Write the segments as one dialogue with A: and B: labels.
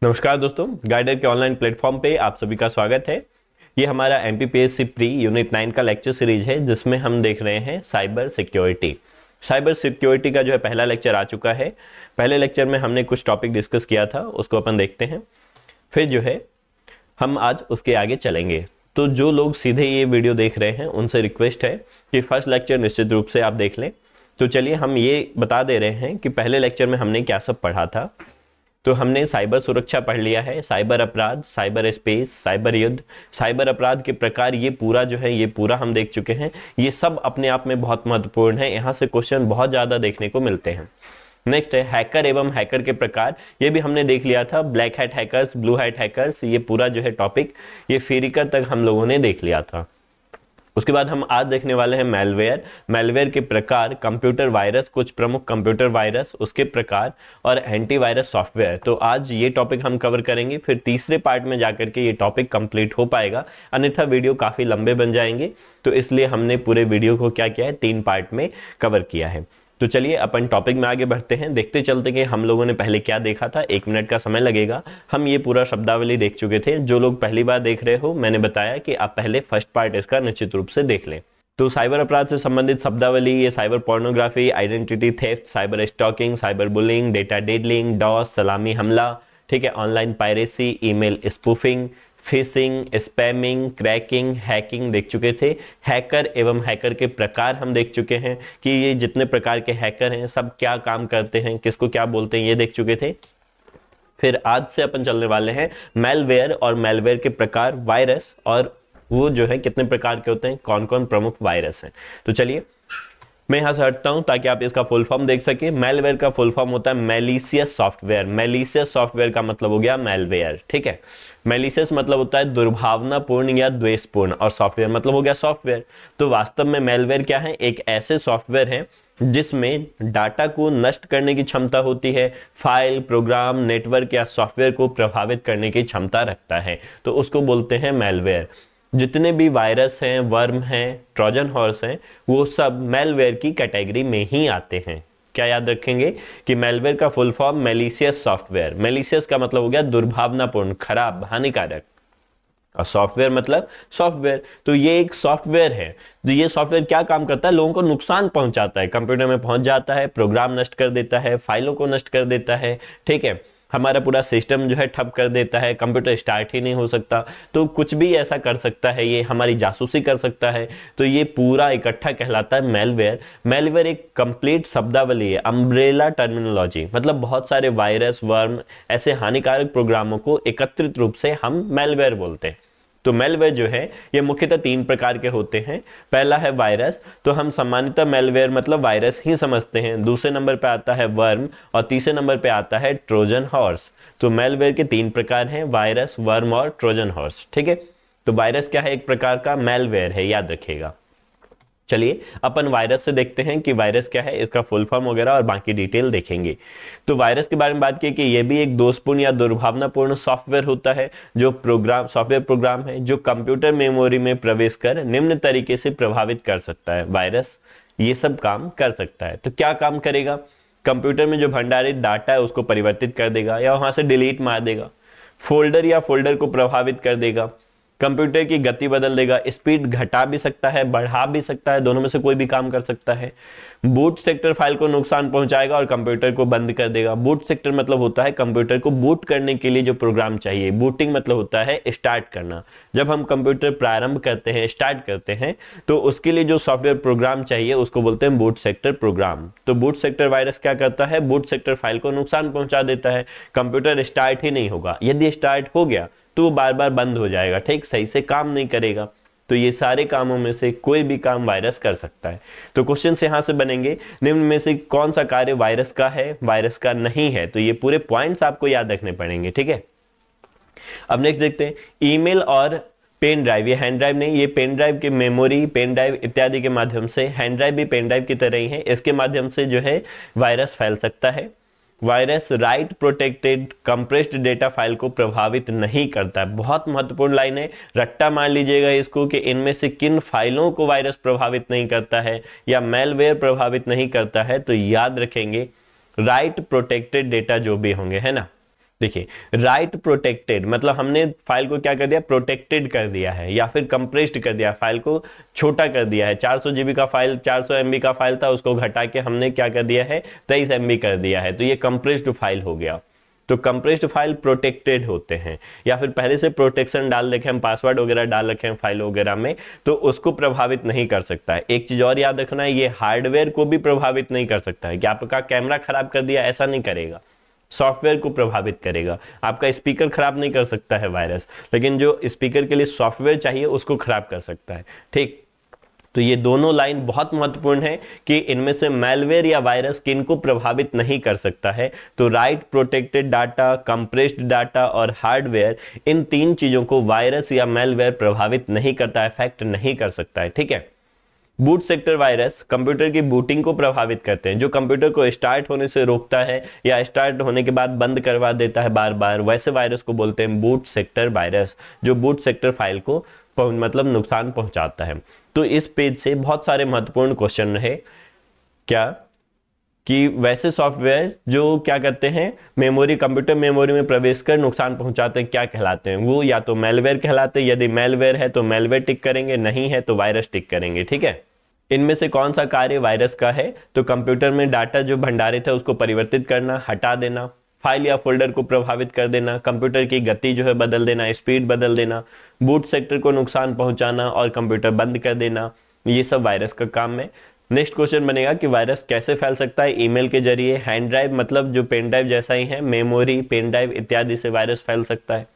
A: नमस्कार दोस्तों, गाइडर के ऑनलाइन प्लेटफॉर्म पे आप सभी का स्वागत है। ये हमारा एमपीपीएससी प्री यूनिट 9 का लेक्चर सीरीज है जिसमें हम देख रहे हैं साइबर सिक्योरिटी। साइबर सिक्योरिटी का जो है पहला लेक्चर आ चुका है। पहले लेक्चर में हमने कुछ टॉपिक डिस्कस किया था, उसको अपन देखते हैं, फिर जो है हम आज उसके आगे चलेंगे। तो जो लोग सीधे ये वीडियो देख रहे हैं उनसे रिक्वेस्ट है कि फर्स्ट लेक्चर निश्चित रूप से आप देख लें। तो चलिए हम ये बता दे रहे हैं कि पहले लेक्चर में हमने क्या सब पढ़ा था। तो हमने साइबर सुरक्षा पढ़ लिया है, साइबर अपराध, साइबर स्पेस, साइबर युद्ध, साइबर अपराध के प्रकार, ये पूरा हम देख चुके हैं। ये सब अपने आप में बहुत महत्वपूर्ण है, यहाँ से क्वेश्चन बहुत ज्यादा देखने को मिलते हैं। नेक्स्ट है हैकर एवं हैकर के प्रकार, ये भी हमने देख लिया था। Black hat hackers, blue hat hackers, ये पूरा जो है टॉपिक ये फेरिकर तक हम लोगों ने देख लिया था। उसके बाद हम आज देखने वाले हैं मैलवेयर के प्रकार, कंप्यूटर वायरस, कुछ प्रमुख कंप्यूटर वायरस, उसके प्रकार और एंटीवायरस सॉफ्टवेयर। तो आज ये टॉपिक हम कवर करेंगे, फिर तीसरे पार्ट में जाकर के ये टॉपिक कंप्लीट हो पाएगा, अन्यथा वीडियो काफी लंबे बन जाएंगे। तो इसलिए हमने पूरे वीडियो को क्या किया है, 3 पार्ट में कवर किया है। तो चलिए अपन टॉपिक में आगे बढ़ते हैं, देखते चलते कि हम लोगों ने पहले क्या देखा था। 1 मिनट का समय लगेगा। हम ये पूरा शब्दावली देख चुके थे। जो लोग पहली बार देख रहे हो, मैंने बताया कि आप पहले फर्स्ट पार्ट इसका निश्चित रूप से देख लें। तो साइबर अपराध से संबंधित शब्दावली, ये cyber pornography, identity theft, cyber stalking, cyber bullying, data diddling, DoS, salami हमला, ठीक है, online piracy, email spoofing, phishing, spamming, cracking, hacking देख चुके थे। हैकर एवं हैकर के प्रकार हम देख चुके हैं कि ये जितने प्रकार के हैकर हैं सब क्या काम करते हैं, किसको क्या बोलते हैं, ये देख चुके थे। फिर आज से अपन चलने वाले हैं मैलवेयर और मैलवेयर के प्रकार, वायरस और वो जो है कितने प्रकार के होते हैं, कौन कौन प्रमुख वायरस हैं। तो चलिए मैं यहां से हटता हूं ताकि आप इसका फुल फॉर्म देख सके। मैलवेयर का फुल फॉर्म होता है मैलिशियस सॉफ्टवेयर। मैलिशियस सॉफ्टवेयर का मतलब हो गया मैलवेयर, ठीक है। मैलिशियस मतलब होता है दुर्भावनापूर्ण या द्वेषपूर्ण, और सॉफ्टवेयर मतलब हो गया सॉफ्टवेयर। तो वास्तव में मैलवेयर क्या है, एक ऐसे सॉफ्टवेयर है जिसमें डाटा को नष्ट करने की क्षमता होती है, फाइल, प्रोग्राम, नेटवर्क या सॉफ्टवेयर को प्रभावित करने की क्षमता रखता है, तो उसको बोलते हैं मैलवेयर। जितने भी वायरस हैं, वर्म हैं, ट्रोजन हॉर्स हैं, वो सब मैलवेयर की कैटेगरी में ही आते हैं। क्या याद रखेंगे कि मैलवेयर का full form malicious software. Malicious का मतलब हो गया दुर्भावनापूर्ण, खराब, हानिकारक, और सॉफ्टवेयर मतलब सॉफ्टवेयर। तो ये एक सॉफ्टवेयर है। तो ये सॉफ्टवेयर क्या काम करता है, लोगों को नुकसान पहुंचाता है, कंप्यूटर में पहुंच जाता है, प्रोग्राम नष्ट कर देता है, फाइलों को नष्ट कर देता है, ठीक है, हमारा पूरा सिस्टम जो है ठप कर देता है, कंप्यूटर स्टार्ट ही नहीं हो सकता। तो कुछ भी ऐसा कर सकता है, ये हमारी जासूसी कर सकता है। तो ये पूरा इकट्ठा कहलाता है मैलवेयर। मैलवेयर एक कंप्लीट शब्दावली है, अम्ब्रेला टर्मिनोलॉजी, मतलब बहुत सारे वायरस, वर्म, ऐसे हानिकारक प्रोग्रामों को एकत्रित रूप से हम मैलवेयर बोलते हैं। तो मैलवेयर जो है ये मुख्यतः 3 प्रकार के होते हैं। पहला है वायरस, तो हम सामान्यतः मैलवेयर मतलब वायरस ही समझते हैं। दूसरे नंबर पे आता है वर्म और तीसरे नंबर पे आता है ट्रोजन हॉर्स। तो मैलवेयर के 3 प्रकार हैं, वायरस, वर्म और ट्रोजन हॉर्स, ठीक है। तो वायरस क्या है, एक प्रकार का मैलवेयर है, याद रखिएगा। चलिए अपन वायरस से देखते हैं कि वायरस क्या है, इसका फुल फॉर्म वगैरह और बाकी डिटेल देखेंगे। तो वायरस के बारे में बात की कि यह भी एक दोषपूर्ण या दुर्भावनापूर्ण सॉफ्टवेयर होता है, जो सॉफ्टवेयर प्रोग्राम है जो कंप्यूटर मेमोरी में प्रवेश कर निम्न तरीके से प्रभावित कर सकता है। वायरस ये सब काम कर सकता है। तो क्या काम करेगा, कंप्यूटर में जो भंडारित डाटा है उसको परिवर्तित कर देगा या वहां से डिलीट मार देगा, फोल्डर को प्रभावित कर देगा, कंप्यूटर की गति बदल देगा, स्पीड घटा भी सकता है, बढ़ा भी सकता है, दोनों में से कोई भी काम कर सकता है। बूट सेक्टर फाइल को नुकसान पहुंचाएगा और कंप्यूटर को बंद कर देगा। बूट सेक्टर मतलब होता है कंप्यूटर को बूट करने के लिए जो प्रोग्राम चाहिए। बूटिंग मतलब होता है स्टार्ट करना। जब हम कंप्यूटर प्रारंभ करते हैं, स्टार्ट करते हैं, तो उसके लिए जो सॉफ्टवेयर प्रोग्राम चाहिए उसको बोलते हैं बूट सेक्टर प्रोग्राम। तो बूट सेक्टर वायरस क्या करता है, बूट सेक्टर फाइल को नुकसान पहुंचा देता है, कंप्यूटर स्टार्ट ही नहीं होगा, यदि स्टार्ट हो गया तो वो बार बार बंद हो जाएगा, ठीक, सही से काम नहीं करेगा। तो ये सारे कामों में से कोई भी काम वायरस कर सकता है। तो क्वेश्चन यहां से बनेंगे, निम्न में से कौन सा कार्य वायरस का है, वायरस का नहीं है। तो ये पूरे पॉइंट्स आपको याद रखने पड़ेंगे, ठीक है। अब नेक्स्ट देखते हैं ईमेल और पेन ड्राइव। ये हैंड ड्राइव नहीं, ये पेन ड्राइव के मेमोरी, पेन ड्राइव इत्यादि के माध्यम से, हैंड ड्राइव भी पेन ड्राइव की तरह ही है, इसके माध्यम से जो है वायरस फैल सकता है। Virus right protected compressed data file को प्रभावित नहीं करता है। बहुत महत्वपूर्ण लाइन है, रट्टा मार लीजिएगा इसको कि इनमें से किन फाइलों को वायरस प्रभावित नहीं करता है या मैलवेयर प्रभावित नहीं करता है। तो याद रखेंगे राइट प्रोटेक्टेड डेटा जो भी होंगे, है ना। देखिए, राइट प्रोटेक्टेड मतलब हमने फाइल को क्या कर दिया, प्रोटेक्टेड कर दिया है, या फिर कंप्रेस्ड कर दिया, फाइल को छोटा कर दिया है। 400 जीबी का फाइल, 400 एमबी का फाइल था, उसको घटा के हमने क्या कर दिया है, 23 एमबी कर दिया है, तो ये कंप्रेस्ड फाइल हो गया। तो कंप्रेस्ड फाइल प्रोटेक्टेड होते हैं, या फिर पहले से प्रोटेक्शन डाल रखे हम, पासवर्ड वगैरह डाल रखे हैं फाइल वगैरह में, तो उसको प्रभावित नहीं कर सकता है। एक चीज और याद रखना है, ये हार्डवेयर को भी प्रभावित नहीं कर सकता है कि आपका कैमरा खराब कर दिया, ऐसा नहीं करेगा। सॉफ्टवेयर को प्रभावित करेगा। आपका स्पीकर खराब नहीं कर सकता है वायरस, लेकिन जो स्पीकर के लिए सॉफ्टवेयर चाहिए उसको खराब कर सकता है। ठीक, तो ये दोनों लाइन बहुत महत्वपूर्ण है कि इनमें से मैलवेयर या वायरस किनको प्रभावित नहीं कर सकता है। तो right protected data, compressed data और हार्डवेयर, इन तीन चीजों को वायरस या मैलवेयर प्रभावित नहीं करता, इफेक्ट नहीं कर सकता है। ठीक है। बूट सेक्टर वायरस कंप्यूटर की बूटिंग को प्रभावित करते हैं, जो कंप्यूटर को स्टार्ट होने से रोकता है या स्टार्ट होने के बाद बंद करवा देता है बार बार, वैसे वायरस को बोलते हैं बूट सेक्टर वायरस, जो बूट सेक्टर फाइल को मतलब नुकसान पहुंचाता है। तो इस पेज से बहुत सारे महत्वपूर्ण क्वेश्चन रहे, क्या कि वैसे सॉफ्टवेयर जो क्या करते हैं, मेमोरी, कंप्यूटर मेमोरी में प्रवेश कर नुकसान पहुंचाते हैं, क्या कहलाते हैं, वो या तो मैलवेयर कहलाते हैं। यदि मैलवेयर है तो मैलवेयर टिक करेंगे, नहीं है तो वायरस टिक करेंगे। ठीक है। इनमें से कौन सा कार्य वायरस का है, तो कंप्यूटर में डाटा जो भंडारित है उसको परिवर्तित करना, हटा देना, फाइल या फोल्डर को प्रभावित कर देना, कंप्यूटर की गति जो है बदल देना, स्पीड बदल देना, बूट सेक्टर को नुकसान पहुंचाना और कंप्यूटर बंद कर देना, ये सब वायरस का काम है। नेक्स्ट क्वेश्चन बनेगा कि वायरस कैसे फैल सकता है, ईमेल के जरिए, हैंड ड्राइव मतलब जो पेन ड्राइव जैसा ही है, मेमोरी, पेन ड्राइव इत्यादि से वायरस फैल सकता है।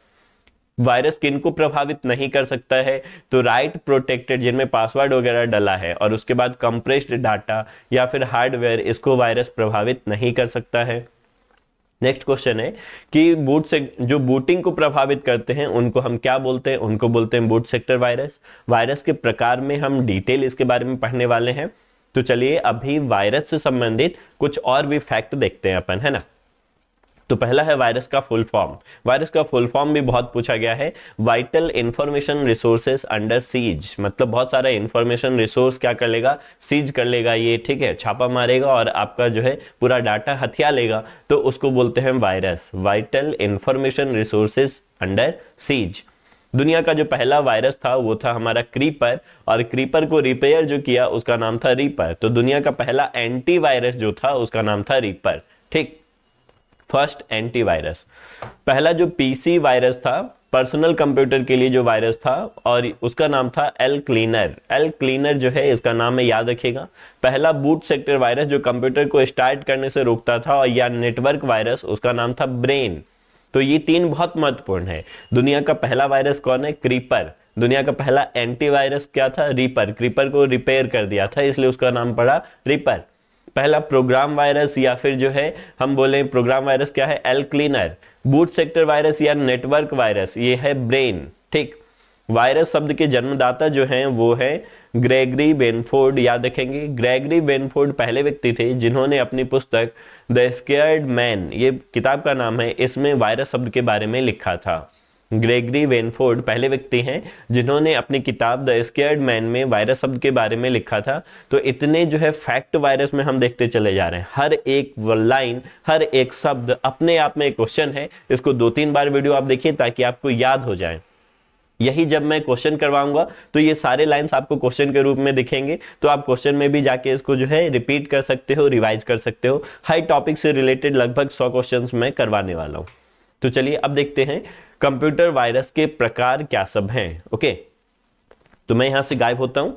A: वायरस किनको प्रभावित नहीं कर सकता है, तो राइट प्रोटेक्टेड जिनमें पासवर्ड वगैरह डला है और उसके बाद कंप्रेस्ड डाटा या फिर हार्डवेयर, इसको वायरस प्रभावित नहीं कर सकता है। नेक्स्ट क्वेश्चन है कि बूट से जो बूटिंग को प्रभावित करते हैं उनको हम क्या बोलते हैं, उनको बोलते हैं बूट सेक्टर वायरस। वायरस के प्रकार में हम डिटेल इसके बारे में पढ़ने वाले हैं। तो चलिए अभी वायरस से संबंधित कुछ और भी फैक्ट देखते हैं अपन, है ना। तो पहला है वायरस का फुल फॉर्म। वायरस का फुल फॉर्म भी बहुत पूछा गया है, vital information resources under seize, मतलब बहुत सारा इंफॉर्मेशन रिसोर्स क्या कर लेगा, सीज कर लेगा ये। ठीक है, छापा मारेगा और आपका जो है पूरा डाटा हथिया लेगा, तो उसको बोलते हैं virus, vital information resources under seize. दुनिया का जो पहला वायरस था वो था हमारा क्रीपर, और क्रीपर को रिपेयर जो किया उसका नाम था रीपर। तो दुनिया का पहला एंटीवायरस जो था उसका नाम था रीपर। ठीक, फर्स्ट एंटीवायरस। पहला जो पीसी वायरस था, पर्सनल कंप्यूटर के लिए जो वायरस था, और उसका नाम था एल क्लीनर। एल क्लीनर जो है इसका नाम है, याद रखिएगा। पहला बूट सेक्टर वायरस जो कंप्यूटर को स्टार्ट करने से रोकता था, और या नेटवर्क वायरस, उसका नाम था ब्रेन। तो ये तीन बहुत महत्वपूर्ण है। दुनिया का पहला वायरस कौन है, क्रीपर। दुनिया का पहला एंटीवायरस क्या था, रीपर। क्रीपर को रिपेयर कर दिया था इसलिए उसका नाम पड़ा रीपर। पहला प्रोग्राम वायरस या फिर जो है हम बोले प्रोग्राम वायरस क्या है, L cleaner. Boot sector virus या नेटवर्क वायरस ये है ब्रेन। ठीक, वायरस शब्द के जन्मदाता जो हैं वो है ग्रेगरी बेनफोर्ड, याद रखेंगे। ग्रेगरी बेनफोर्ड पहले व्यक्ति थे जिन्होंने अपनी पुस्तक द स्केयर्ड मैन, ये किताब का नाम है, इसमें वायरस शब्द के बारे में लिखा था। ग्रेगरी बेनफोर्ड पहले व्यक्ति हैं जिन्होंने अपनी किताब द स्केयर्ड मैन में वायरस शब्द के बारे में लिखा था। तो इतने जो है फैक्ट वायरस में हम देखते चले जा रहे हैं, हर एक लाइन, हर एक शब्द अपने आप में एक क्वेश्चन है। इसको 2-3 बार वीडियो आप देखिए ताकि आपको याद हो जाए। यही जब मैं क्वेश्चन करवाऊंगा तो ये सारे लाइंस आपको क्वेश्चन के रूप में दिखेंगे, तो आप क्वेश्चन में भी जाके इसको जो है रिपीट कर सकते हो, रिवाइज कर सकते हो। हर टॉपिक से रिलेटेड लगभग 100 क्वेश्चंस मैं करवाने वाला हूं। तो चलिए अब देखते हैं कंप्यूटर वायरस के प्रकार क्या सब हैं। ओके, तो मैं यहां से गायब होता हूं।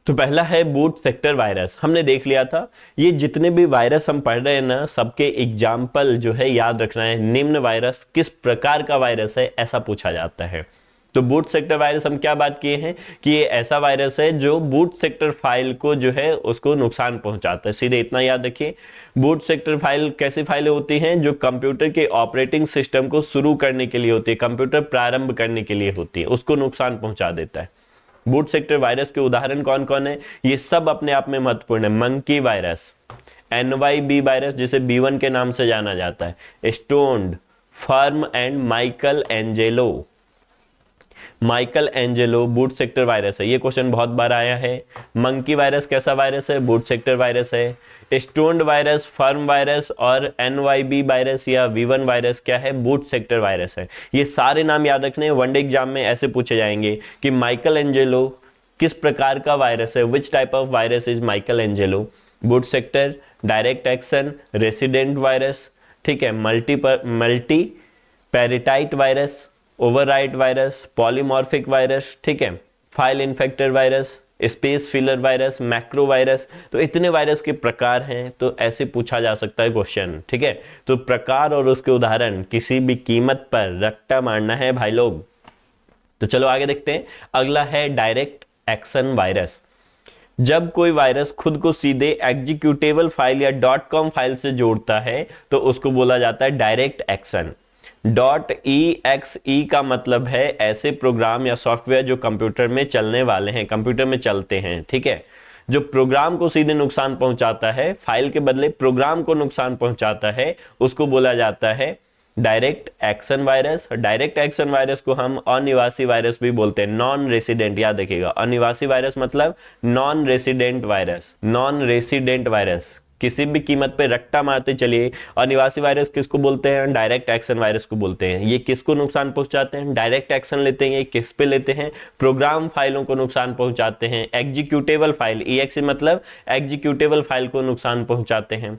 A: तो पहला है बूट सेक्टर वायरस, हमने देख लिया था। ये जितने भी वायरस हम पढ़ रहे हैं ना, सबके एग्जाम्पल जो है याद रखना है। निम्न वायरस किस प्रकार का वायरस है, ऐसा पूछा जाता है। तो बूट सेक्टर वायरस हम क्या बात किए हैं कि ये ऐसा वायरस है जो बूट सेक्टर फाइल को जो है उसको नुकसान पहुंचाता है, सीधे इतना याद रखिए। बूट सेक्टर फाइल कैसी फाइलें होती हैं, जो कंप्यूटर के ऑपरेटिंग सिस्टम को शुरू करने के लिए होती है, कंप्यूटर प्रारंभ करने के लिए होती है, उसको नुकसान पहुंचा देता है। बूट सेक्टर वायरस के उदाहरण कौन कौन है, ये सब अपने आप में महत्वपूर्ण है। मंकी वायरस, NYB वायरस जिसे B1 के नाम से जाना जाता है, stoned, firm and Michael Angelo. Michael Angelo boot sector virus है, ये क्वेश्चन बहुत बार आया है। मंकी वायरस कैसा वायरस है, बूट सेक्टर वायरस है। स्टोन्ड वायरस, फर्म वायरस और NYB वायरस या V1 वायरस क्या है, बूट सेक्टर वायरस है। ये सारे नाम याद रखने, वनडे एग्जाम में ऐसे पूछे जाएंगे कि माइकल एंजेलो किस प्रकार का वायरस है, which type of virus is Michelangelo, boot sector, direct action, resident virus, ठीक है, multipartite virus, overwrite virus, polymorphic virus, ठीक है, file infector virus, space filler virus, macro virus. तो इतने वायरस के प्रकार हैं, तो ऐसे पूछा जा सकता है क्वेश्चन, ठीक है। तो प्रकार और उसके उदाहरण किसी भी कीमत पर रट्टा मारना है भाई लोग। तो चलो आगे देखते हैं। अगला है डायरेक्ट एक्शन वायरस। जब कोई वायरस खुद को सीधे एग्जीक्यूटेबल फाइल या .com फाइल से जोड़ता है तो उसको बोला जाता है डायरेक्ट एक्शन। .exe का मतलब है ऐसे प्रोग्राम या सॉफ्टवेयर जो कंप्यूटर में चलने वाले हैं, कंप्यूटर में चलते हैं, ठीक है। जो प्रोग्राम को सीधे नुकसान पहुंचाता है, फाइल के बदले प्रोग्राम को नुकसान पहुंचाता है, उसको बोला जाता है direct action virus. Direct action virus को हम अनिवासी वायरस भी बोलते हैं, नॉन रेसिडेंट, याद रखिएगा। अनिवासी वायरस मतलब non resident virus, non resident virus, किसी भी कीमत पे रट्टा मारते चलिए। अनिवासी वायरस किसको बोलते हैं, डायरेक्ट एक्शन वायरस को बोलते हैं। ये किसको नुकसान पहुंचाते हैं, डायरेक्ट एक्शन लेते हैं। ये किस पे लेते हैं, प्रोग्राम फाइलों को नुकसान पहुंचाते हैं। एग्जीक्यूटेबल फाइल, EXE मतलब एग्जीक्यूटेबल फाइल को नुकसान पहुंचाते हैं,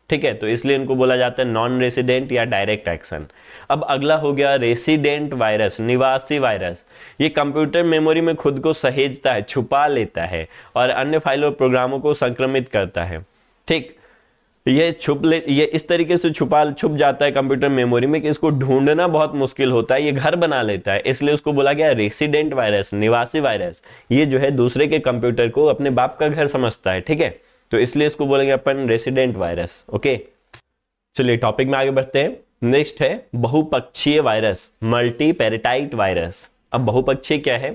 A: ठीक है। तो इसलिए इनको बोला जाता है नॉन रेसिडेंट या डायरेक्ट एक्शन। अब अगला हो गया रेसिडेंट वायरस, निवासी वायरस। ये कंप्यूटर मेमोरी में खुद को सहेजता है, छुपा लेता है और अन्य फाइलों और प्रोग्रामों को संक्रमित करता है, ठीक। ये इस तरीके से छुप जाता है कंप्यूटर मेमोरी में कि इसको ढूंढना बहुत मुश्किल होता है, ये घर बना लेता है, इसलिए उसको बोला गया रेसिडेंट वायरस, निवासी वायरस। ये जो है दूसरे के कंप्यूटर को अपने बाप का घर समझता है, ठीक है। तो इसलिए इसको बोलेंगे अपन रेसिडेंट वायरस, ओके। चलिए टॉपिक में आगे बढ़ते हैं। नेक्स्ट है बहुपक्षीय वायरस, मल्टी पैराटाइट वायरस। अब बहुपक्षीय क्या है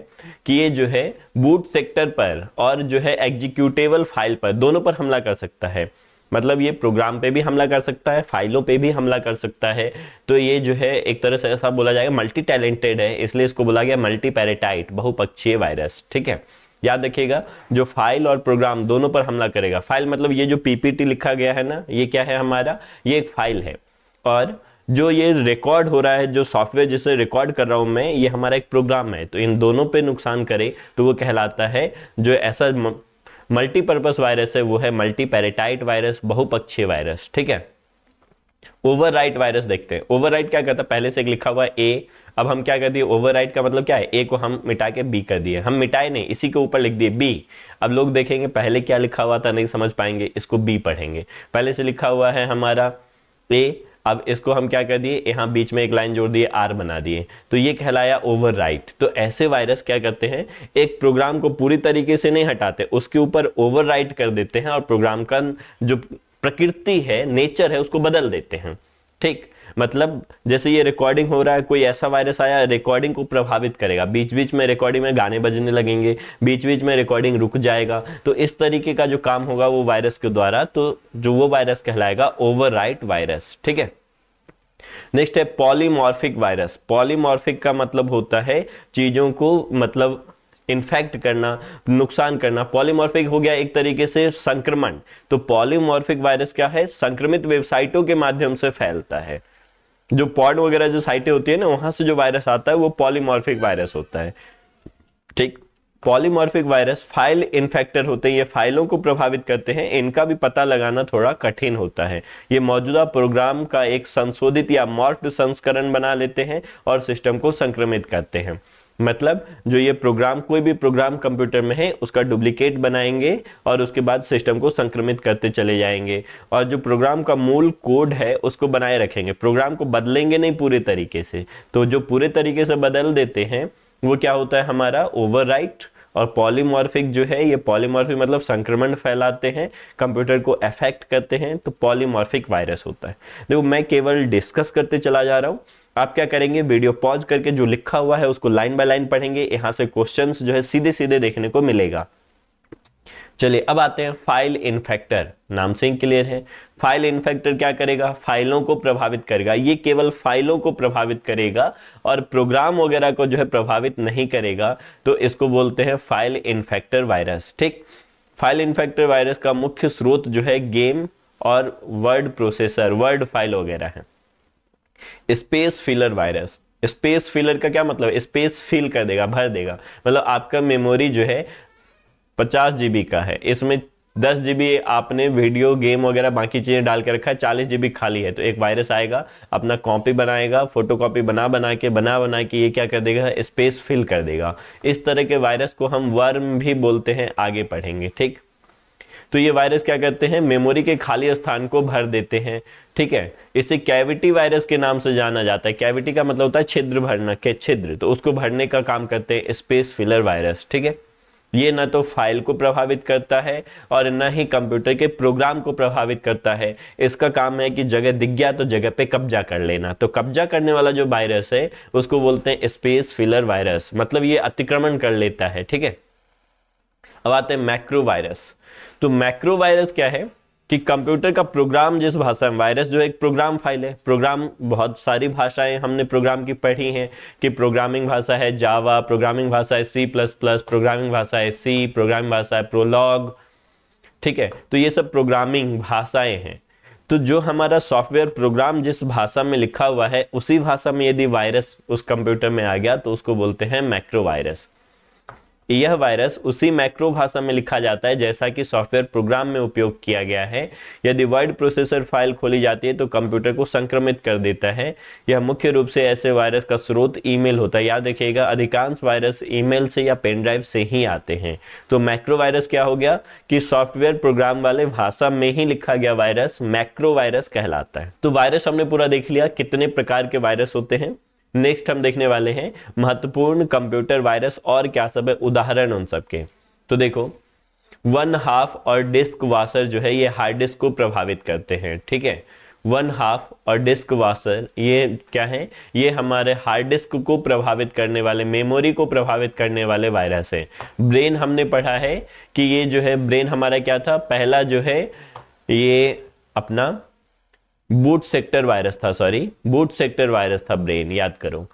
A: कि ये जो है बूट सेक्टर पर और जो है एग्जीक्यूटेबल फाइल पर, दोनों पर हमला कर सकता है। मतलब ये प्रोग्राम पे भी हमला कर सकता है, फाइलों पे भी हमला कर सकता है। तो ये जो है एक तरह से ऐसा बोला जाएगा मल्टी टैलेंटेड है, इसलिए इसको बोला गया मल्टी पैराटाइट, बहुपक्षीय वायरस, ठीक है। याद रखिएगा, जो फाइल और प्रोग्राम दोनों पर हमला करेगा। फाइल मतलब ये जो PPT लिखा गया है ना, ये क्या है हमारा, ये एक फाइल है। और जो ये रिकॉर्ड हो रहा है, जो सॉफ्टवेयर जिसे रिकॉर्ड कर रहा हूं मैं, ये हमारा एक प्रोग्राम है। तो इन दोनों पे नुकसान करे तो वो कहलाता है, जो ऐसा मल्टीपर्पस वायरस है वो है मल्टी पैराटाइट वायरस, बहुपक्षीय वायरस, ठीक है। ओवरराइट वायरस देखते हैं। ओवरराइट क्या करता है, पहले से एक लिखा हुआ है A, अब हम क्या कर दिए, ओवरराइट का मतलब क्या है, A को हम मिटा के B कर दिए। हम मिटाए नहीं, इसी के ऊपर लिख दिए B। अब लोग देखेंगे पहले क्या लिखा हुआ था, नहीं समझ पाएंगे, इसको B पढ़ेंगे। पहले से लिखा हुआ है हमारा A, अब इसको हम क्या कर दिए, यहाँ बीच में एक लाइन जोड़ दिए, R बना दिए, तो ये कहलाया ओवरराइट। तो ऐसे वायरस क्या करते हैं, एक प्रोग्राम को पूरी तरीके से नहीं हटाते, उसके ऊपर ओवरराइट कर देते हैं और प्रोग्राम का जो प्रकृति है, नेचर है, उसको बदल देते हैं, ठीक। मतलब जैसे ये रिकॉर्डिंग हो रहा है, कोई ऐसा वायरस आया रिकॉर्डिंग को प्रभावित करेगा, बीच बीच में रिकॉर्डिंग में गाने बजने लगेंगे, बीच बीच में रिकॉर्डिंग रुक जाएगा। तो इस तरीके का जो काम होगा वो वायरस के द्वारा, तो जो वो वायरस कहलाएगा ओवरराइट वायरस, ठीक है। नेक्स्ट है पॉलीमॉर्फिक वायरस। पॉलीमॉर्फिक का मतलब होता है चीजों को मतलब इन्फेक्ट करना, नुकसान करना। पॉलीमॉर्फिक हो गया एक तरीके से संक्रमण। तो पॉलीमॉर्फिक वायरस क्या है, संक्रमित वेबसाइटों के माध्यम से फैलता है। जो पॉड वगैरह जो साइटें होती है ना, वहां से जो वायरस आता है वो पॉलीमॉर्फिक वायरस होता है, ठीक। पॉलीमॉर्फिक वायरस फाइल इन्फेक्टर होते हैं, ये फाइलों को प्रभावित करते हैं। इनका भी पता लगाना थोड़ा कठिन होता है। ये मौजूदा प्रोग्राम का एक संशोधित या मॉर्फ्ड संस्करण बना लेते हैं और सिस्टम को संक्रमित करते हैं। मतलब जो ये प्रोग्राम, कोई भी प्रोग्राम कंप्यूटर में है उसका डुप्लीकेट बनाएंगे और उसके बाद सिस्टम को संक्रमित करते चले जाएंगे। और जो प्रोग्राम का मूल कोड है उसको बनाए रखेंगे, प्रोग्राम को बदलेंगे नहीं पूरे तरीके से। तो जो पूरे तरीके से बदल देते हैं वो क्या होता है हमारा ओवरराइट। और पॉलीमॉर्फिक जो है, ये पॉलीमॉर्फिक मतलब संक्रमण फैलाते हैं, कंप्यूटर को अफेक्ट करते हैं, तो पॉलीमॉर्फिक वायरस होता है। देखो मैं केवल डिस्कस करते चला जा रहा हूं, आप क्या करेंगे, वीडियो पॉज करके जो लिखा हुआ है उसको लाइन बाय लाइन पढ़ेंगे। यहां से क्वेश्चंस जो है सीधे सीधे देखने को मिलेगा। चलिए अब आते हैं फाइल इन्फेक्टर। नाम से ही क्लियर है, फाइल इन्फेक्टर क्या करेगा, फाइलों को प्रभावित करेगा। ये केवल फाइलों को प्रभावित करेगा और प्रोग्राम वगैरह को जो है प्रभावित नहीं करेगा। तो इसको बोलते हैं फाइल इन्फेक्टर वायरस, ठीक। फाइल इन्फेक्टर वायरस का मुख्य स्रोत जो है गेम और वर्ड प्रोसेसर, वर्ड फाइल वगैरह है। Space filler virus, space filler का क्या मतलब, स्पेस फिल कर देगा, भर देगा। मतलब आपका मेमोरी जो है 50 जीबी का है, इसमें 10 जीबी आपने वीडियो गेम वगैरह बाकी चीजें डाल के रखा है, 40 जीबी खाली है, तो एक वायरस आएगा, अपना कॉपी बनाएगा, फोटो कॉपी बना बना के ये क्या कर देगा, स्पेस फिल कर देगा। इस तरह के वायरस को हम वर्म भी बोलते हैं, आगे पढ़ेंगे। ठीक, तो ये वायरस क्या करते हैं, मेमोरी के खाली स्थान को भर देते हैं। ठीक है, इसे कैविटी वायरस के नाम से जाना जाता है। कैविटी का मतलब होता है छिद्र भरना, के छिद्र, तो उसको भरने का काम करते हैं स्पेस फिलर वायरस। ठीक है, ये ना तो फाइल को प्रभावित करता है और ना ही कंप्यूटर के प्रोग्राम को प्रभावित करता है। इसका काम है कि जगह दिख गया तो जगह पे कब्जा कर लेना। तो कब्जा करने वाला जो वायरस है उसको बोलते हैं स्पेस फिलर वायरस, मतलब ये अतिक्रमण कर लेता है। ठीक है, अब आते हैं मैक्रो वायरस। तो मैक्रो वायरस क्या है कि कंप्यूटर का प्रोग्राम जिस भाषा में, वायरस जो एक प्रोग्राम फाइल है, प्रोग्राम बहुत सारी भाषाएं हमने प्रोग्राम की पढ़ी हैं कि प्रोग्रामिंग भाषा है जावा, प्रोग्रामिंग भाषा है C++, प्रोग्रामिंग भाषा है सी, प्रोग्रामिंग भाषा है प्रोलॉग। ठीक है, तो ये सब प्रोग्रामिंग भाषाएं हैं। तो जो हमारा सॉफ्टवेयर प्रोग्राम जिस भाषा में लिखा हुआ है उसी भाषा में यदि वायरस उस कंप्यूटर में आ गया तो उसको बोलते हैं मैक्रो वायरस। यह वायरस उसी मैक्रो भाषा में लिखा जाता है जैसा कि सॉफ्टवेयर प्रोग्राम में उपयोग किया गया है। यदि वर्ड प्रोसेसर फाइल खोली जाती है तो कंप्यूटर को संक्रमित कर देता है। यह मुख्य रूप से ऐसे वायरस का स्रोत ईमेल होता है। याद रखिएगा, अधिकांश वायरस ईमेल से या पेन ड्राइव से ही आते हैं। तो मैक्रो वायरस क्या हो गया कि सॉफ्टवेयर प्रोग्राम वाले भाषा में ही लिखा गया वायरस मैक्रो वायरस कहलाता है। तो वायरस हमने पूरा देख लिया, कितने प्रकार के वायरस होते हैं। नेक्स्ट हम देखने वाले हैं महत्वपूर्ण कंप्यूटर वायरस और क्या सब है, उदाहरण उन सब के। तो देखो, 1/2 और डिस्क वाशर जो है ये हार्ड डिस्क को प्रभावित करते हैं। ठीक है, 1/2 और डिस्क वाशर ये क्या है, ये हमारे हार्ड डिस्क को प्रभावित करने वाले, मेमोरी को प्रभावित करने वाले वायरस है। ब्रेन हमने पढ़ा है कि ये जो है ब्रेन हमारा क्या था, पहला जो है ये अपना बूट सेक्टर वायरस था, बूट सेक्टर वायरस था ब्रेन, याद करो।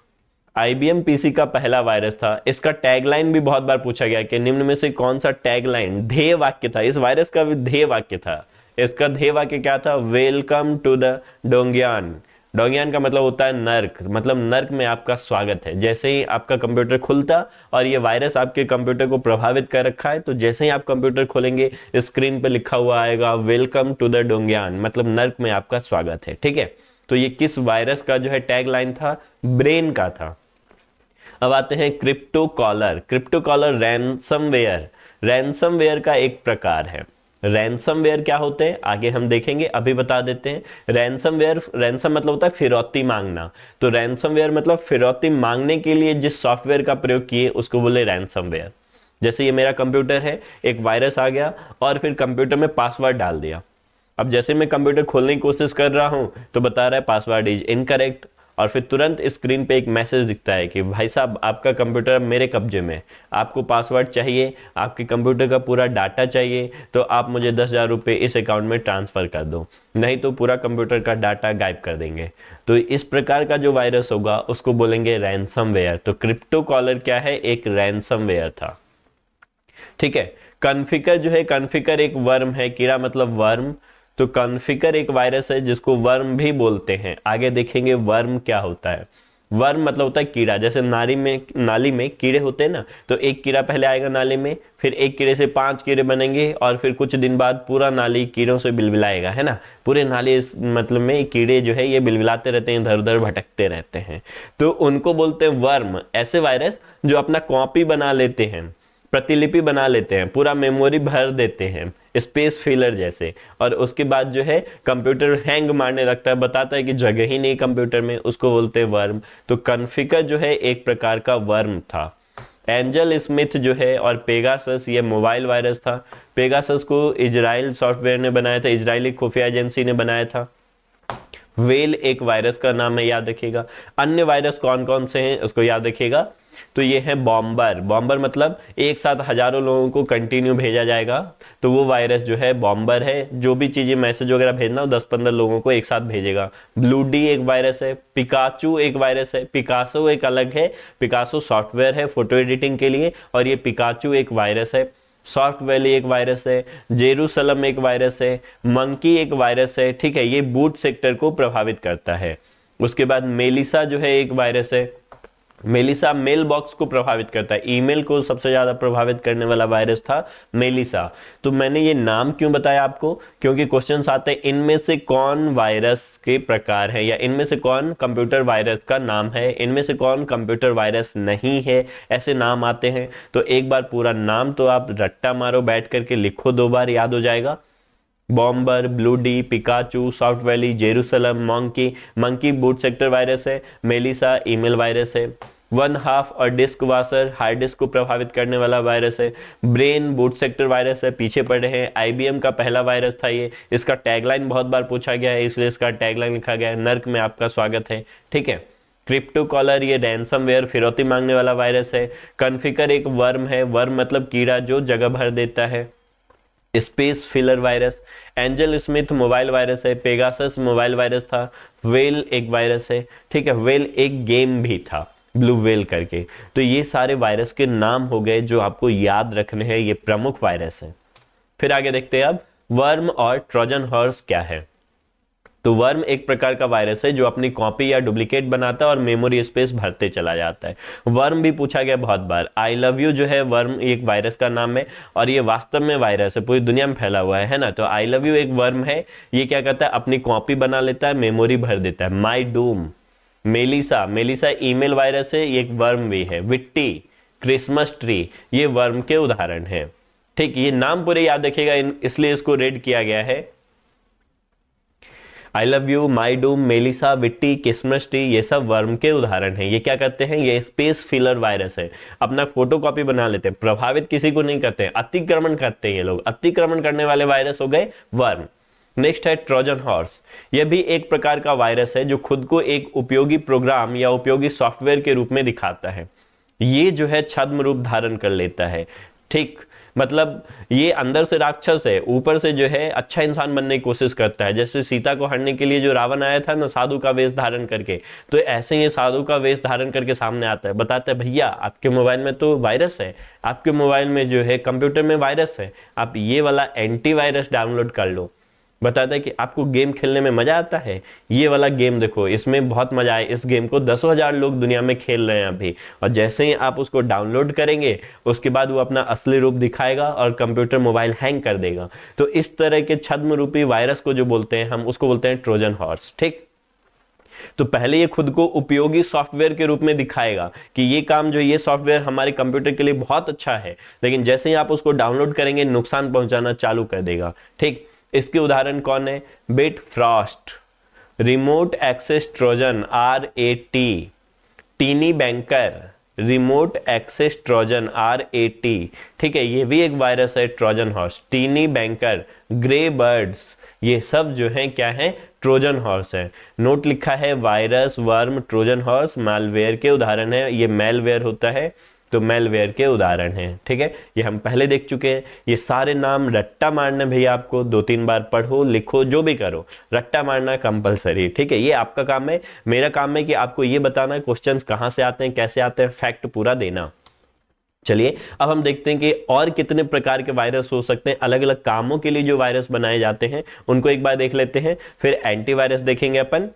A: IBM PC का पहला वायरस था। इसका टैगलाइन भी बहुत बार पूछा गया कि निम्न में से कौन सा टैगलाइन, ध्येय वाक्य था, इस वायरस का भी ध्येय वाक्य था। इसका ध्येय वाक्य क्या था, वेलकम टू द डोंगियान। डोंगियान का मतलब होता है नर्क, मतलब नर्क में आपका स्वागत है। जैसे ही आपका कंप्यूटर खुलता और ये वायरस आपके कंप्यूटर को प्रभावित कर रखा है, तो जैसे ही आप कंप्यूटर खोलेंगे स्क्रीन पे लिखा हुआ आएगा वेलकम टू द डोंगियान, मतलब नर्क में आपका स्वागत है। ठीक है, तो ये किस वायरस का जो है टैग लाइन था, ब्रेन का था। अब आते हैं crypto locker. Crypto locker ransomware, ransomware का एक प्रकार है। रैनसमवेयर क्या होते हैं आगे हम देखेंगे, अभी बता देते हैं। रैनसमवेयर, रैनसम मतलब होता है फिरौती मांगना, तो रैनसमवेयर मतलब फिरौती मांगने के लिए जिस सॉफ्टवेयर का प्रयोग किए उसको बोले रैनसमवेयर। जैसे ये मेरा कंप्यूटर है, एक वायरस आ गया और फिर कंप्यूटर में पासवर्ड डाल दिया। अब जैसे मैं कंप्यूटर खोलने की कोशिश कर रहा हूं तो बता रहा है पासवर्ड इज इनकरेक्ट, और फिर तुरंत स्क्रीन पे एक मैसेज दिखता है कि भाई साहब आपका कंप्यूटर मेरे कब्जे में, आपको पासवर्ड चाहिए, आपके कंप्यूटर का पूरा डाटा चाहिए, तो आप मुझे 10,000 रुपये इस अकाउंट में ट्रांसफर कर दो, नहीं तो पूरा कंप्यूटर का डाटा गायब कर देंगे। तो इस प्रकार का जो वायरस होगा उसको बोलेंगे रैनसमवेयर। तो क्रिप्टो कॉलर क्या है, एक रैनसमवेयर था। ठीक है, कॉन्फिगर जो है, कॉन्फिगर एक वर्म है, कीड़ा मतलब वर्म, तो कॉन्फिगर एक वायरस है जिसको वर्म भी बोलते हैं। आगे देखेंगे वर्म क्या होता है। वर्म मतलब होता है कीड़ा, जैसे नाली में कीड़े होते हैं ना, तो एक कीड़ा पहले आएगा नाली में, फिर एक कीड़े से 5 कीड़े बनेंगे और फिर कुछ दिन बाद पूरा नाली कीड़ों से बिलबिलाएगा, है ना। पूरे नाली मतलब में कीड़े जो है ये बिलबिलाते रहते हैं, इधर उधर भटकते रहते हैं, तो उनको बोलते हैं वर्म। ऐसे वायरस जो अपना कॉपी बना लेते हैं, प्रतिलिपि बना लेते हैं, पूरा मेमोरी भर देते हैं, स्पेस फिलर जैसे, और उसके बाद जो है कंप्यूटर हैंग मारने लगता है, बताता है कि जगह ही नहीं कंप्यूटर में, उसको बोलते हैं वर्म। तो कॉन्फिगर जो है एक प्रकार का वर्म था। एंजल स्मिथ जो है और पेगासस, ये मोबाइल वायरस था। पेगासस को इजराइल सॉफ्टवेयर ने बनाया था, इजरायली खुफिया एजेंसी ने बनाया था। वेल एक वायरस का नाम है, याद रखिएगा। अन्य वायरस कौन कौन से हैं उसको याद रखिएगा। तो ये है बॉम्बर। बॉम्बर मतलब एक साथ हजारों लोगों को कंटिन्यू भेजा जाएगा, तो वो वायरस जो है बॉम्बर है। जो भी चीजें मैसेज वगैरह भेजना हो 10-15 लोगों को एक साथ भेजेगा। ब्लू डी एक वायरस है। पिकाचू एक वायरस है। पिकासो एक अलग है, पिकासो सॉफ्टवेयर है फोटो एडिटिंग के लिए, और ये पिकाचू एक वायरस है। सॉफ्ट वैली एक वायरस है, जेरूसलम एक वायरस है, मंकी एक वायरस है, ठीक है, ये बूट सेक्टर को प्रभावित करता है। उसके बाद मेलिसा जो है एक वायरस है, मेलिसा मेल बॉक्स को प्रभावित करता है, ईमेल को सबसे ज्यादा प्रभावित करने वाला वायरस था मेलिसा। तो मैंने ये नाम क्यों बताया आपको, क्योंकि क्वेश्चंस आते हैं इनमें से कौन वायरस के प्रकार है, या इनमें से कौन कंप्यूटर वायरस का नाम है, इनमें से कौन कंप्यूटर वायरस नहीं है, ऐसे नाम आते हैं। तो एक बार पूरा नाम तो आप रट्टा मारो, बैठ करके लिखो, 2 बार याद हो जाएगा। Bomber, blue D, Pikachu, soft valley, Jerusalem, monkey boot sector virus है, मेलिसा ईमेल वायरस है, 1/2 और डिस्क वाशर हार्ड डिस्क को प्रभावित करने वाला वायरस है, ब्रेन बूट सेक्टर वायरस है, पीछे पड़े हैं, IBM का पहला वायरस था ये, इसका टैगलाइन बहुत बार पूछा गया है इसलिए इसका टैगलाइन लिखा गया है, नर्क में आपका स्वागत है, ठीक है। क्रिप्टो कॉलर, ये रैंसमवेयर फिरौती मांगने वाला वायरस है। कॉन्फिगर एक वर्म है, वर्म मतलब कीड़ा जो जगह भर देता है। Space filler virus, angel Smith mobile virus है, पेगासस मोबाइल वायरस था, वेल एक वायरस है, ठीक है, वेल एक गेम भी था, ब्लू वेल करके। तो ये सारे वायरस के नाम हो गए जो आपको याद रखने हैं, ये प्रमुख वायरस हैं। फिर आगे देखते हैं अब वर्म और ट्रोजन हॉर्स क्या है। तो वर्म एक प्रकार का वायरस है जो अपनी कॉपी या डुप्लीकेट बनाता है और मेमोरी स्पेस भरते चला जाता है। वर्म भी पूछा गया बहुत बार। आई लव यू जो है वर्म एक वायरस का नाम है और ये वास्तव में वायरस है, पूरी दुनिया में फैला हुआ है ना। तो आई लव यू एक वर्म है, ये क्या करता है, अपनी कॉपी बना लेता है, मेमोरी भर देता है। माई डूम, मेलिसा ईमेल वायरस है, ये एक वर्म भी है। विट्टी, क्रिसमस ट्री, ये वर्म के उदाहरण है। ठीक, ये नाम पूरे याद रखिएगा, इसलिए इसको रेड किया गया है। I love you, my Doom, Melissa, witty, Christmas tree, ये सब वर्म के उदाहरण हैं। ये क्या करते हैं, ये स्पेस फिलर वायरस है, अपना फोटोकॉपी बना लेते हैं, प्रभावित किसी को नहीं करते हैं, अतिक्रमण करते हैं ये लोग। अतिक्रमण करने वाले वायरस हो गए वर्म। नेक्स्ट है ट्रोजन हॉर्स, यह भी एक प्रकार का वायरस है जो खुद को एक उपयोगी प्रोग्राम या उपयोगी सॉफ्टवेयर के रूप में दिखाता है। ये जो है छद्म रूप धारण कर लेता है। ठीक, मतलब ये अंदर से राक्षस है, ऊपर से जो है अच्छा इंसान बनने की कोशिश करता है। जैसे सीता को हरने के लिए जो रावण आया था ना साधु का वेश धारण करके, तो ऐसे ही साधु का वेश धारण करके सामने आता है, बताता है भैया आपके मोबाइल में तो वायरस है, आपके मोबाइल में जो है कंप्यूटर में वायरस है, आप ये वाला एंटीवायरस डाउनलोड कर लो। बताता है कि आपको गेम खेलने में मजा आता है, ये वाला गेम देखो, इसमें बहुत मजा आए, इस गेम को 10,000 लोग दुनिया में खेल रहे हैं अभी। और जैसे ही आप उसको डाउनलोड करेंगे उसके बाद वो अपना असली रूप दिखाएगा और कंप्यूटर मोबाइल हैंग कर देगा। तो इस तरह के छद्म रूपी वायरस को जो बोलते हैं, हम उसको बोलते हैं ट्रोजन हॉर्स। ठीक, तो पहले ये खुद को उपयोगी सॉफ्टवेयर के रूप में दिखाएगा कि ये काम जो ये सॉफ्टवेयर हमारे कंप्यूटर के लिए बहुत अच्छा है, लेकिन जैसे ही आप उसको डाउनलोड करेंगे नुकसान पहुंचाना चालू कर देगा। ठीक, इसके उदाहरण कौन है, Bitfrost, remote access Trojan RAT, tiny banker, remote access Trojan RAT, ठीक है, ये भी एक वायरस है Trojan horse. Tiny banker, grey birds, ये सब जो है क्या है, ट्रोजन हॉर्स है। नोट लिखा है virus, worm, Trojan horse malware के उदाहरण है। ये मैलवेयर होता है तो मैलवेयर के उदाहरण हैं। ठीक है, ये हम पहले देख चुके हैं। ये सारे नाम रट्टा मारना भैया, आपको 2-3 बार पढ़ो, लिखो, जो भी करो, रट्टा मारना कंपलसरी। ठीक है, ये आपका काम है। मेरा काम है कि आपको ये बताना क्वेश्चंस कहां से आते हैं, कैसे आते हैं, फैक्ट पूरा देना। चलिए अब हम देखते हैं कि और कितने प्रकार के वायरस हो सकते हैं, अलग अलग कामों के लिए जो वायरस बनाए जाते हैं उनको एक बार देख लेते हैं, फिर एंटीवायरस देखेंगे अपन।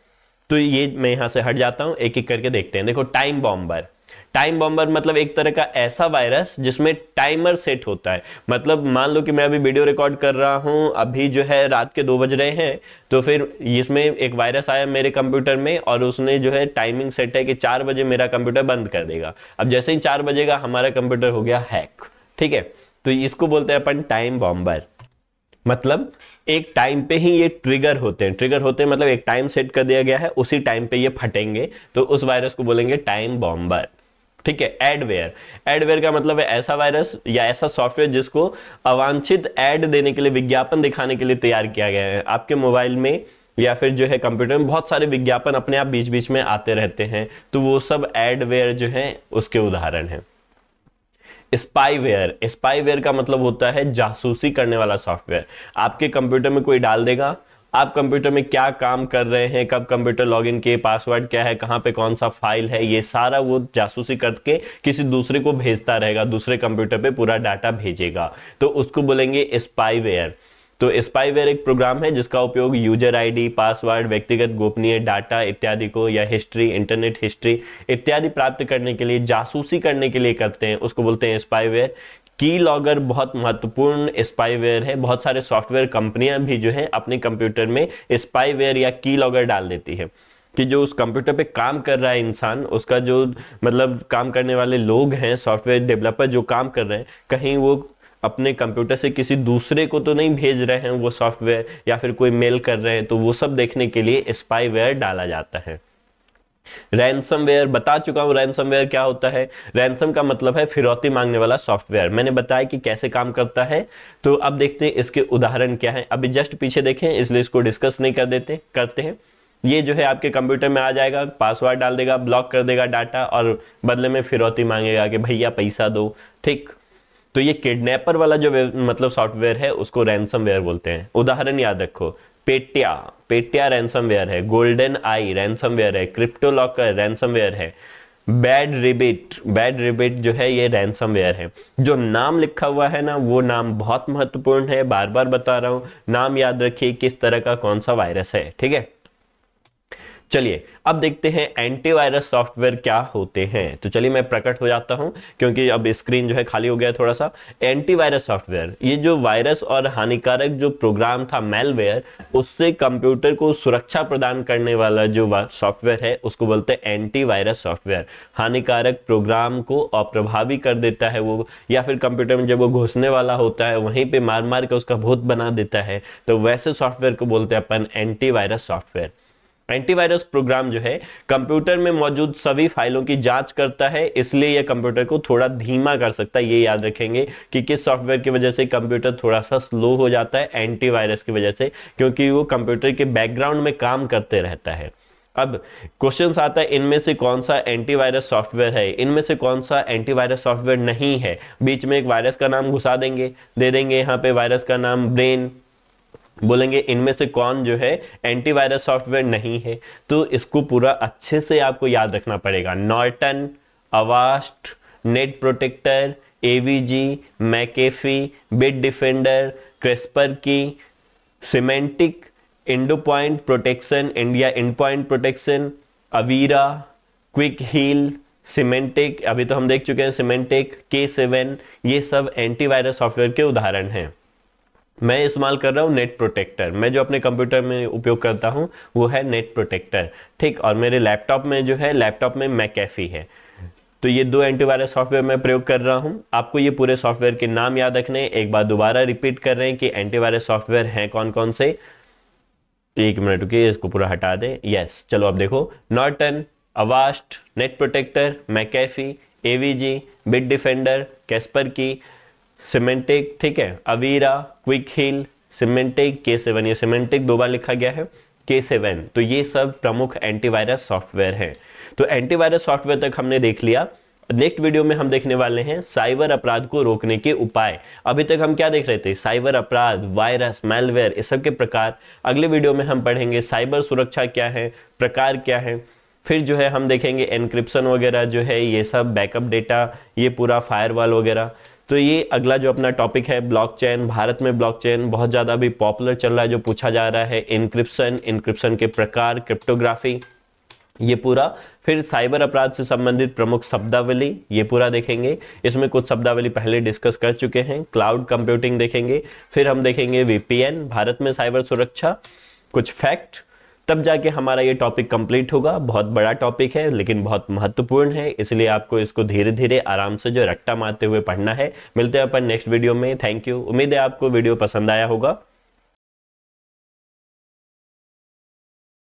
A: तो ये मैं यहां से हट जाता हूं, एक एक करके देखते हैं। देखो, टाइम बॉम्बर। टाइम बॉम्बर मतलब एक तरह का ऐसा वायरस जिसमें टाइमर सेट होता है। मतलब मान लो कि मैं अभी वीडियो रिकॉर्ड कर रहा हूं, अभी जो है रात के 2 बज रहे हैं, तो फिर इसमें एक वायरस आया मेरे कंप्यूटर में और उसने जो है टाइमिंग सेट है कि 4 बजे मेरा कंप्यूटर बंद कर देगा। अब जैसे ही 4 बजेगा हमारा कंप्यूटर हो गया हैक। ठीक है, तो इसको बोलते हैं अपन टाइम बॉम्बर। मतलब एक टाइम पे ही ये ट्रिगर होते हैं, मतलब एक टाइम सेट कर दिया गया है, उसी टाइम पे ये फटेंगे, तो उस वायरस को बोलेंगे टाइम बॉम्बर। ठीक है, एडवेयर का मतलब है ऐसा वायरस या ऐसा सॉफ्टवेयर जिसको अवांछित एड देने के लिए, विज्ञापन दिखाने के लिए तैयार किया गया है। आपके मोबाइल में या फिर जो है कंप्यूटर में बहुत सारे विज्ञापन अपने आप बीच बीच में आते रहते हैं, तो वो सब एडवेयर जो है उसके उदाहरण है। स्पाईवेयर का मतलब होता है जासूसी करने वाला सॉफ्टवेयर। आपके कंप्यूटर में कोई डाल देगा आप कंप्यूटर में क्या काम कर रहे हैं, कब कंप्यूटर लॉगिन किए, पासवर्ड क्या है, कहां पे कौन सा फाइल है, ये सारा वो जासूसी करके किसी दूसरे को भेजता रहेगा, दूसरे कंप्यूटर पे पूरा डाटा भेजेगा, तो उसको बोलेंगे स्पाईवेयर। तो स्पाईवेयर एक प्रोग्राम है जिसका उपयोग यूजर आईडी, पासवर्ड, व्यक्तिगत गोपनीय डाटा इत्यादि को, या हिस्ट्री, इंटरनेट हिस्ट्री इत्यादि प्राप्त करने के लिए, जासूसी करने के लिए करते हैं, उसको बोलते हैं स्पाईवेयर। की लॉगर बहुत महत्वपूर्ण स्पाईवेयर है। बहुत सारे सॉफ्टवेयर कंपनियां भी जो है अपने कंप्यूटर में स्पाईवेयर या की लॉगर डाल देती है कि जो उस कंप्यूटर पे काम कर रहा है इंसान, उसका जो मतलब काम करने वाले लोग हैं, सॉफ्टवेयर डेवलपर जो काम कर रहे हैं, कहीं वो अपने कंप्यूटर से किसी दूसरे को तो नहीं भेज रहे हैं वो सॉफ्टवेयर, या फिर कोई मेल कर रहे हैं, तो वो सब देखने के लिए स्पाईवेयर डाला जाता है। रैनसमवेयर बता चुका हूं, रैनसमवेयर क्या होता है। रैनसम का मतलब है फिरौती मांगने वाला सॉफ्टवेयर। मैंने बताया कि कैसे काम करता है, तो अब देखते हैं इसके उदाहरण क्या है। अभी जस्ट पीछे देखें, इसलिए इसको डिस्कस नहीं करते हैं। ये जो है आपके कंप्यूटर में आ जाएगा, पासवर्ड डाल देगा, ब्लॉक कर देगा डाटा, और बदले में फिरौती मांगेगा कि भैया पैसा दो, ठीक। तो ये किडनैपर वाला जो मतलब सॉफ्टवेयर है उसको रैनसमवेयर बोलते हैं। उदाहरण याद रखो, पेटिया रैनसमवेयर है, गोल्डन आई रैनसमवेयर है, क्रिप्टोलॉकर रैनसमवेयर है, बैड रिबिट जो है ये रैनसमवेयर है। जो नाम लिखा हुआ है ना, वो नाम बहुत महत्वपूर्ण है, बार बार बता रहा हूं, नाम याद रखिए किस तरह का कौन सा वायरस है, ठीक है। चलिए अब देखते हैं एंटीवायरस सॉफ्टवेयर क्या होते हैं। तो चलिए मैं प्रकट हो जाता हूं क्योंकि अब स्क्रीन जो है खाली हो गया थोड़ा सा। एंटीवायरस सॉफ्टवेयर, ये जो वायरस और हानिकारक जो प्रोग्राम था मैलवेयर, उससे कंप्यूटर को सुरक्षा प्रदान करने वाला जो सॉफ्टवेयर है उसको बोलते हैं एंटीवायरस सॉफ्टवेयर। हानिकारक प्रोग्राम को अप्रभावी कर देता है वो, या फिर कंप्यूटर में जब वो घुसने वाला होता है वहीं पे मार मार के उसका भूत बना देता है, तो वैसे सॉफ्टवेयर को बोलते हैं अपन एंटीवायरस सॉफ्टवेयर। एंटीवायरस प्रोग्राम जो है कंप्यूटर में मौजूद सभी फाइलों की जांच करता है, इसलिए यह कंप्यूटर को थोड़ा धीमा कर सकता है। ये याद रखेंगे कि किस सॉफ्टवेयर की वजह से कंप्यूटर थोड़ा सा स्लो हो जाता है, एंटीवायरस की वजह से, क्योंकि वो कंप्यूटर के बैकग्राउंड में काम करते रहता है। अब क्वेश्चंस आता है, इनमें से कौन सा एंटीवायरस सॉफ्टवेयर है, इनमें से कौन सा एंटीवायरस सॉफ्टवेयर नहीं है। बीच में एक वायरस का नाम घुसा देंगे, दे देंगे यहाँ पे वायरस का नाम ब्रेन, बोलेंगे इनमें से कौन जो है एंटीवायरस सॉफ्टवेयर नहीं है। तो इसको पूरा अच्छे से आपको याद रखना पड़ेगा। Norton, Avast, net Protector, AVG, McAfee, Bitdefender, Kaspersky, Symantec, endpoint protection, India endpoint protection, Avira, Quick Heal, Symantec, अभी तो हम देख चुके हैं सिमेंटिक, K7, ये सब एंटीवायरस सॉफ्टवेयर के उदाहरण हैं। मैं इस्तेमाल कर रहा हूं नेट प्रोटेक्टर, मैं जो अपने कंप्यूटर में उपयोग करता हूं वो है नेट प्रोटेक्टर, ठीक। और मेरे लैपटॉप में जो है, लैपटॉप में मैकेफी है। तो ये दो एंटीवायरस सॉफ्टवेयर मैं प्रयोग कर रहा हूं। आपको ये पूरे सॉफ्टवेयर के नाम याद रखने, एक बार दोबारा रिपीट कर रहे हैं कि एंटीवायरस सॉफ्टवेयर हैं कौन कौन से। एक मिनट रुकिए, इसको पूरा हटा दे। यस, चलो अब देखो, Norton, Avast, net protector, McAfee, AVG, Bitdefender, Kaspersky, Symantec, ठीक है, Avira, Quick Heal, semantic, K7, ये सिमेंटिक दो बार लिखा गया है, K7। तो ये सब प्रमुख एंटीवायरस सॉफ्टवेयर हैं। तो एंटीवायरस सॉफ्टवेयर तक हमने देख लिया। नेक्स्ट वीडियो में हम देखने वाले हैं साइबर अपराध को रोकने के उपाय। अभी तक हम क्या देख रहे थे, साइबर अपराध, वायरस, मैलवेयर, इस सब के प्रकार। अगले वीडियो में हम पढ़ेंगे साइबर सुरक्षा क्या है, प्रकार क्या है। फिर जो है हम देखेंगे एनक्रिप्शन वगैरह जो है, ये सब बैकअप डेटा, ये पूरा फायरवॉल वगैरह। तो ये अगला जो अपना टॉपिक है ब्लॉकचेन। भारत में ब्लॉकचेन बहुत ज्यादा अभी पॉपुलर चल रहा है, जो पूछा जा रहा है। इंक्रिप्शन के प्रकार, क्रिप्टोग्राफी, ये पूरा। फिर साइबर अपराध से संबंधित प्रमुख शब्दावली, ये पूरा देखेंगे। इसमें कुछ शब्दावली पहले डिस्कस कर चुके हैं। क्लाउड कंप्यूटिंग देखेंगे। फिर हम देखेंगे VPN, भारत में साइबर सुरक्षा, कुछ फैक्ट। तब जाके हमारा ये टॉपिक कंप्लीट होगा। बहुत बड़ा टॉपिक है लेकिन बहुत महत्वपूर्ण है, इसलिए आपको इसको धीरे धीरे आराम से जो रट्टा मारते हुए पढ़ना है। मिलते हैं अपन नेक्स्ट वीडियो में। Thank you. उम्मीद है आपको वीडियो पसंद आया होगा।